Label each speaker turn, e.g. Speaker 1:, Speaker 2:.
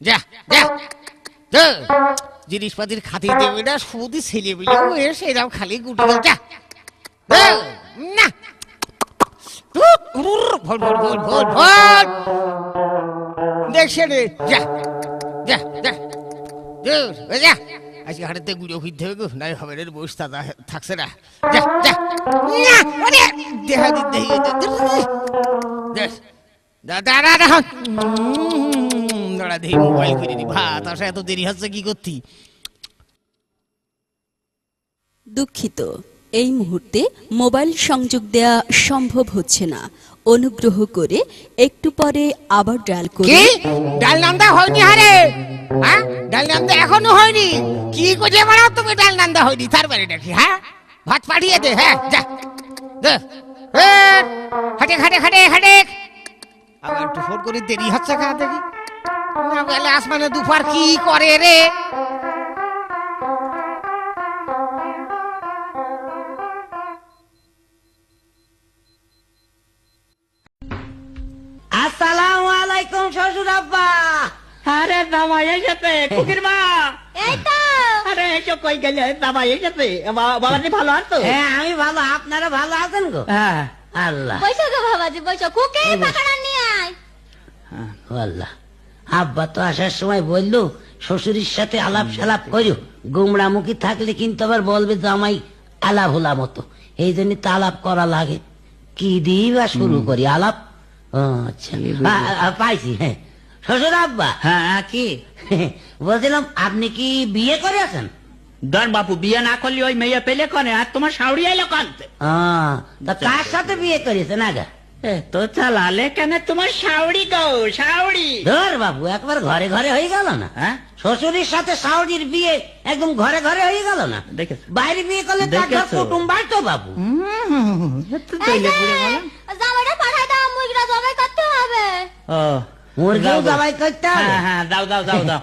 Speaker 1: যা যা যা। জিনিসপাতির খাতির দেবে না, শুধু ছেলে মিলেও এসে এরাও খালি গুটি দাও। যা যা। না vote vote vote vote vote দেখছে রে। যা যা যা যা। আজকে হাটেতে গুঁড়ো ফিরতে হবে গো, নাই হবে রে, বস দাদা থাকছে না। যা যা দেখা দিতে দাদা দাঁড়া দেখি মোবাইল কিনে নি। ভাত আসা এত দেরি হচ্ছে কি করতি?
Speaker 2: দুঃখিত, এই মুহূর্তে মোবাইল সংযোগ দেয়া সম্ভব হচ্ছে না। অনুগ্রহ করে একটু পরে আবার ডায়াল
Speaker 1: কি
Speaker 2: করুন।
Speaker 1: ডাল নান্দা হয়নি? হারে হ্যাঁ, ডাল নান্দা এখনো হয়নি? কি করে বাড়াও তুমি? ডাল নান্দা হয়নি তার মানে নাকি? হ্যাঁ, ভাত পাঠিয়ে দে। হ্যাঁ যা হাটে হাটে হাটে হাটে। আবার একটু ফোন করে দেরি হচ্ছে কা দেখি না বলে আসমানে দুপার কি করে রে।
Speaker 3: আসসালামু আলাইকুম শ্বশুর আব্বা।
Speaker 4: আরে জামাই এসেছে, খুকির মা।
Speaker 3: এই তো।
Speaker 4: আরে এসো, কই গেলে? জামাই এসেছে। বাবাজি ভালো আছো?
Speaker 3: হ্যাঁ আমি ভালো, আপনারা ভালো আছেন গো?
Speaker 4: হ্যাঁ।
Speaker 3: আল্লাহ
Speaker 5: বৈশো গো বাবাজি, বৈশো। কুকে পাকাড়া নিয়ে আয়।
Speaker 3: আল্লাহ। আব্বা তো আসার সময় বললো শ্বশুরের সাথে আলাপ সালাপ করো, গুমরামুখী থাকলে কিন্তু আবার বলবে জামাই আলাপ হোলা মতো, এই জন্য তো আলাপ করা লাগে। কি দিয়ে বা শুরু করি আলাপ? ও আচ্ছা, পাইছি। হ্যাঁ শ্বশুর আব্বা।
Speaker 4: হ্যাঁ কি?
Speaker 3: বলছিলাম আপনি কি বিয়ে করে আছেন?
Speaker 4: ধর বাপু, বিয়ে না করলে ওই মেয়ে পেলে কনে, আর তোমার শাউরি আইলো কানতে।
Speaker 3: তা কার সাথে বিয়ে করেছেন আগে?
Speaker 4: তো চালালে কেন তোমার শাউরি গো, শাউরি।
Speaker 3: ধর বাবু, একবার ঘরে ঘরে হয়ে গেল না?
Speaker 4: হ্যাঁ,
Speaker 3: শ্বশুরের সাথে শাশুড়ির বিয়ে একদম ঘরে ঘরে হয়ে গেল না?
Speaker 4: দেখেছ?
Speaker 3: বাইরে বিয়ে করলে তার ঘর
Speaker 4: দেখেছো?
Speaker 3: কুটুম বাড়তো বাবু।
Speaker 5: জামাইটা পাঠাই দাও, মুইগরা জবাই করতে হবে।
Speaker 4: ও
Speaker 3: মুরগিও
Speaker 4: যাও গো।
Speaker 3: জবাই করতে হবে?
Speaker 4: হ্যাঁ হ্যাঁ, দাও দাও দাও দাও।